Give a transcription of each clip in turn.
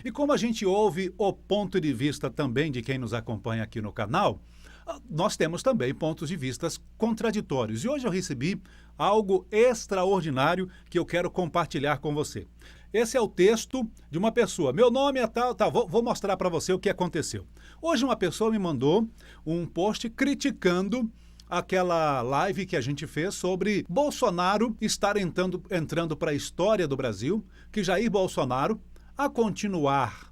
E como a gente ouve o ponto de vista também de quem nos acompanha aqui no canal, nós temos também pontos de vistas contraditórios. E hoje eu recebi algo extraordinário que eu quero compartilhar com você. Esse é o texto de uma pessoa. Meu nome é tal, tal. Vou mostrar para você o que aconteceu. Hoje uma pessoa me mandou um post criticando aquela live que a gente fez sobre Bolsonaro estar entrando para a história do Brasil, que Jair Bolsonaro, a continuar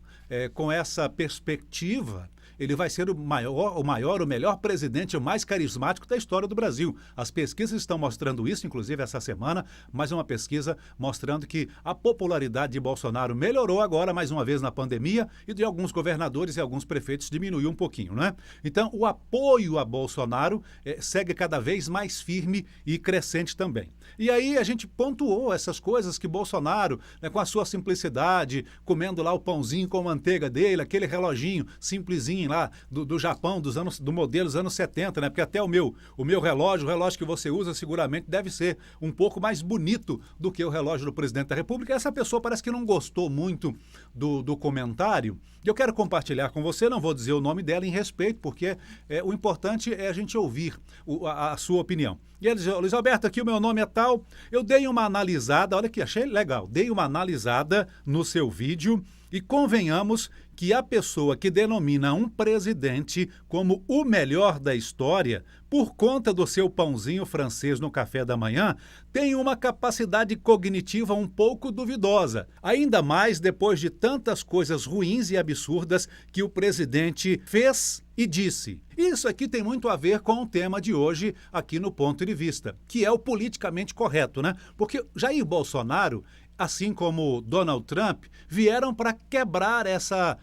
com essa perspectiva, ele vai ser o melhor presidente, o mais carismático da história do Brasil. As pesquisas estão mostrando isso, inclusive essa semana, mais uma pesquisa mostrando que a popularidade de Bolsonaro melhorou agora, mais uma vez na pandemia, e de alguns governadores e alguns prefeitos diminuiu um pouquinho, né? Então, o apoio a Bolsonaro segue cada vez mais firme e crescente também. E aí a gente pontuou essas coisas que Bolsonaro, né, com a sua simplicidade, comendo lá o pãozinho com manteiga dele, aquele reloginho simplesinho lá do Japão, do modelo dos anos 70, né? Porque até o meu relógio, o relógio que você usa seguramente deve ser um pouco mais bonito do que o relógio do presidente da República. Essa pessoa parece que não gostou muito do comentário. Eu quero compartilhar com você, não vou dizer o nome dela em respeito, porque o importante é a gente ouvir a sua opinião. E ele diz: Luiz Alberto, aqui o meu nome é tal, eu dei uma analisada, olha aqui, achei legal, dei uma analisada no seu vídeo e convenhamos que a pessoa que denomina um presidente como o melhor da história, por conta do seu pãozinho francês no café da manhã, tem uma capacidade cognitiva um pouco duvidosa, ainda mais depois de tantas coisas ruins e absurdas que o presidente fez e disse. Isso aqui tem muito a ver com o tema de hoje aqui no Ponto de Vista, que é o politicamente correto, né? Porque Jair Bolsonaro, assim como Donald Trump, vieram para quebrar essa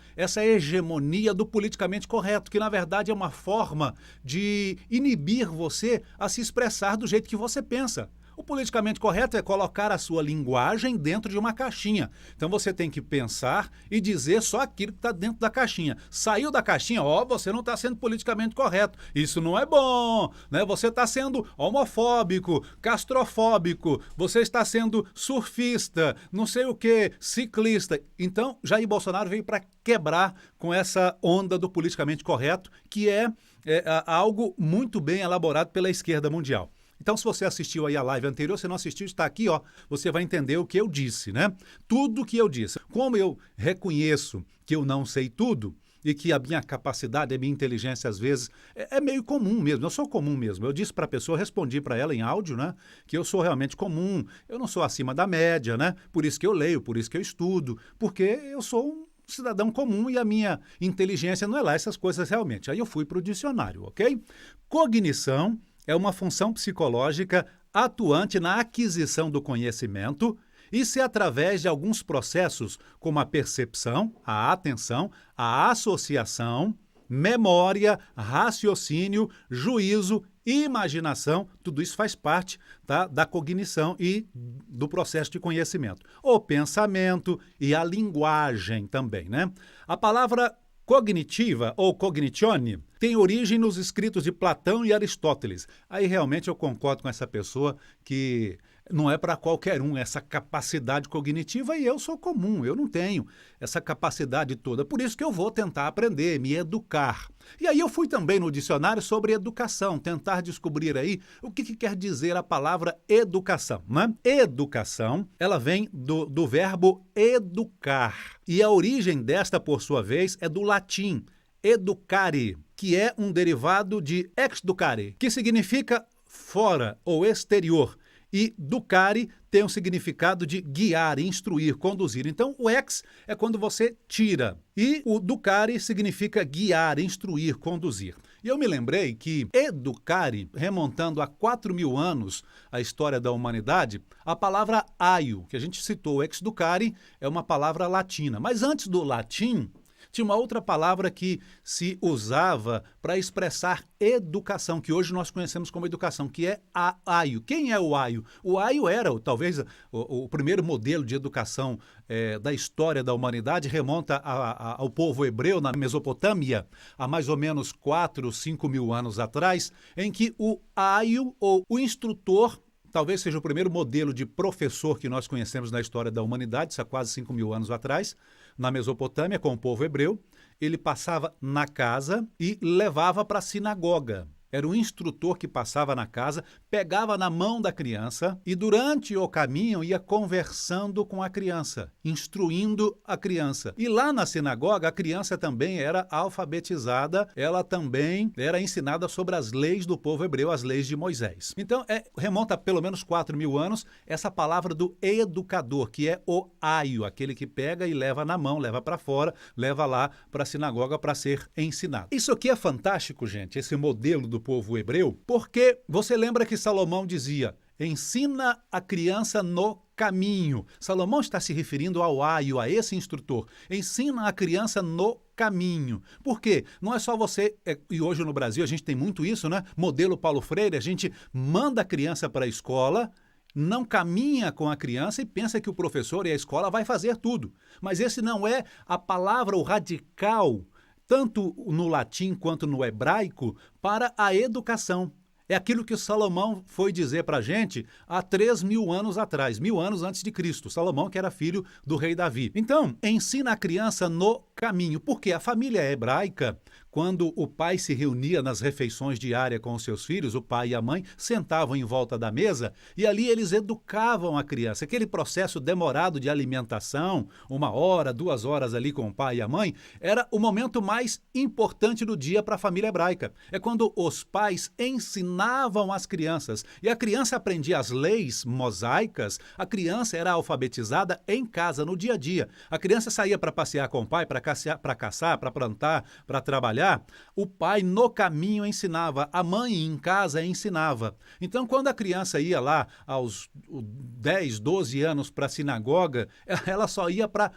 hegemonia do politicamente correto, que na verdade é uma forma de inibir você a se expressar do jeito que você pensa. O politicamente correto é colocar a sua linguagem dentro de uma caixinha. Então você tem que pensar e dizer só aquilo que está dentro da caixinha. Saiu da caixinha, você não está sendo politicamente correto. Isso não é bom, né? Você está sendo homofóbico, castrofóbico, você está sendo surfista, não sei o que, ciclista. Então, Jair Bolsonaro veio para quebrar com essa onda do politicamente correto, que é algo muito bem elaborado pela esquerda mundial. Então, se você assistiu aí a live anterior, se não assistiu, está aqui, você vai entender o que eu disse, né? Tudo que eu disse. Como eu reconheço que eu não sei tudo e que a minha capacidade, a minha inteligência, às vezes, é meio comum mesmo. Eu sou comum mesmo. Eu disse para a pessoa, respondi para ela em áudio, né? Que eu sou realmente comum. Eu não sou acima da média, né? Por isso que eu leio, por isso que eu estudo, porque eu sou um cidadão comum e a minha inteligência não é lá essas coisas realmente. Aí eu fui para o dicionário, ok? Cognição é uma função psicológica atuante na aquisição do conhecimento e se através de alguns processos como a percepção, a atenção, a associação, memória, raciocínio, juízo, imaginação, tudo isso faz parte, tá, da cognição e do processo de conhecimento. O pensamento e a linguagem também, né? A palavra cognitiva ou cognizione tem origem nos escritos de Platão e Aristóteles. Aí realmente eu concordo com essa pessoa que não é para qualquer um essa capacidade cognitiva e eu sou comum, eu não tenho essa capacidade toda. Por isso que eu vou tentar aprender, me educar. E aí eu fui também no dicionário sobre educação, tentar descobrir aí o que quer dizer a palavra educação, né? Educação, ela vem do verbo educar. E a origem desta, por sua vez, é do latim educare, que é um derivado de exducare, que significa fora ou exterior. E ducare tem o significado de guiar, instruir, conduzir. Então, o ex é quando você tira. E o ducare significa guiar, instruir, conduzir. E eu me lembrei que educare, remontando a 4.000 anos a história da humanidade, a palavra aio, que a gente citou, exducare, é uma palavra latina. Mas antes do latim, tinha uma outra palavra que se usava para expressar educação, que hoje nós conhecemos como educação, que é aio. Quem é o aio? O aio era, talvez, o primeiro modelo de educação da história da humanidade, remonta ao povo hebreu na Mesopotâmia, há mais ou menos 4, 5 mil anos atrás, em que o aio, ou o instrutor, talvez seja o primeiro modelo de professor que nós conhecemos na história da humanidade, isso há quase 5 mil anos atrás, na Mesopotâmia com o povo hebreu, ele passava na casa e levava para a sinagoga. Era um instrutor que passava na casa, pegava na mão da criança e durante o caminho ia conversando com a criança, instruindo a criança. E lá na sinagoga a criança também era alfabetizada, ela também era ensinada sobre as leis do povo hebreu, as leis de Moisés. Então remonta a pelo menos 4.000 anos essa palavra do educador, que é o aio, aquele que pega e leva na mão, leva para fora, leva lá para a sinagoga para ser ensinado. Isso aqui é fantástico, gente, esse modelo do povo hebreu, porque você lembra que Salomão dizia: ensina a criança no caminho. Salomão está se referindo ao aio, a esse instrutor. Ensina a criança no caminho. Por quê? Não é só você, e hoje no Brasil a gente tem muito isso, né? Modelo Paulo Freire, a gente manda a criança para a escola, não caminha com a criança e pensa que o professor e a escola vai fazer tudo. Mas esse não é a palavra, o radical, tanto no latim quanto no hebraico, para a educação. É aquilo que Salomão foi dizer para a gente há 3.000 anos atrás, 1.000 anos antes de Cristo. Salomão, que era filho do rei Davi. Então, ensina a criança no caminho, porque a família hebraica, quando o pai se reunia nas refeições diárias com os seus filhos, o pai e a mãe sentavam em volta da mesa e ali eles educavam a criança. Aquele processo demorado de alimentação, 1 hora, 2 horas ali com o pai e a mãe, era o momento mais importante do dia para a família hebraica. É quando os pais ensinavam as crianças e a criança aprendia as leis mosaicas, a criança era alfabetizada em casa, no dia a dia. A criança saía para passear com o pai, para caçar, para plantar, para trabalhar. O pai no caminho ensinava, a mãe em casa ensinava. Então, quando a criança ia lá aos 10, 12 anos para a sinagoga, ela só ia para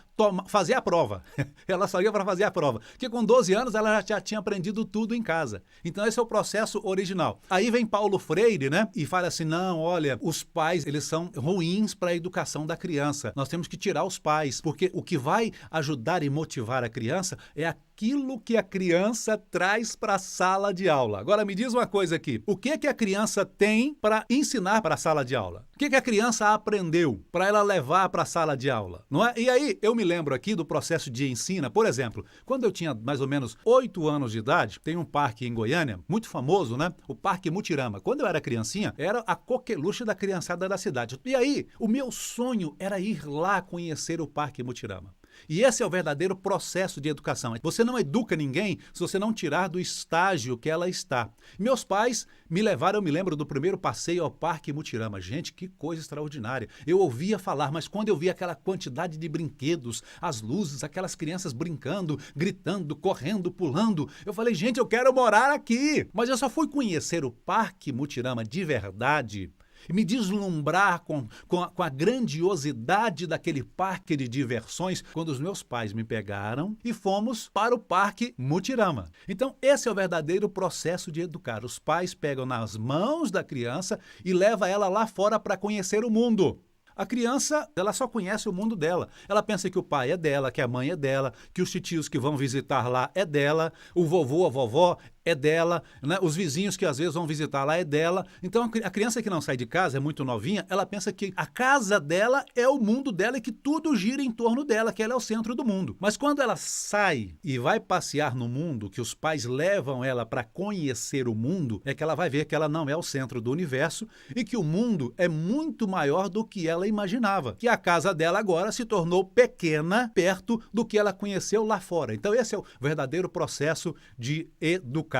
fazer a prova. Ela só ia para fazer a prova. Porque com 12 anos ela já tinha aprendido tudo em casa. Então, esse é o processo original. Aí vem Paulo Freire, né? E fala assim, não, olha, os pais, eles são ruins para a educação da criança. Nós temos que tirar os pais, porque o que vai ajudar e motivar a criança é aquilo que a criança traz para a sala de aula. Agora me diz uma coisa aqui, o que a criança tem para ensinar para a sala de aula? O que a criança aprendeu para ela levar para a sala de aula? Não é? E aí eu me lembro aqui do processo de ensino, por exemplo, quando eu tinha mais ou menos 8 anos de idade, tem um parque em Goiânia, muito famoso, né? O Parque Mutirama. Quando eu era criancinha, era a coqueluche da criançada da cidade. E aí, o meu sonho era ir lá conhecer o Parque Mutirama. E esse é o verdadeiro processo de educação. Você não educa ninguém se você não tirar do estágio que ela está. Meus pais me levaram, eu me lembro do primeiro passeio ao Parque Mutirama. Gente, que coisa extraordinária. Eu ouvia falar, mas quando eu via aquela quantidade de brinquedos, as luzes, aquelas crianças brincando, gritando, correndo, pulando, eu falei, gente, eu quero morar aqui. Mas eu só fui conhecer o Parque Mutirama de verdade e me deslumbrar com a grandiosidade daquele parque de diversões quando os meus pais me pegaram e fomos para o Parque Mutirama. Então, esse é o verdadeiro processo de educar. Os pais pegam nas mãos da criança e levam ela lá fora para conhecer o mundo. A criança, ela só conhece o mundo dela. Ela pensa que o pai é dela, que a mãe é dela, que os titios que vão visitar lá é dela, o vovô, a vovó é dela, né? Os vizinhos que às vezes vão visitar lá é dela. Então, a criança que não sai de casa, é muito novinha, ela pensa que a casa dela é o mundo dela e que tudo gira em torno dela, que ela é o centro do mundo. Mas quando ela sai e vai passear no mundo, que os pais levam ela para conhecer o mundo, é que ela vai ver que ela não é o centro do universo e que o mundo é muito maior do que ela imaginava. Que a casa dela agora se tornou pequena perto do que ela conheceu lá fora. Então, esse é o verdadeiro processo de educar.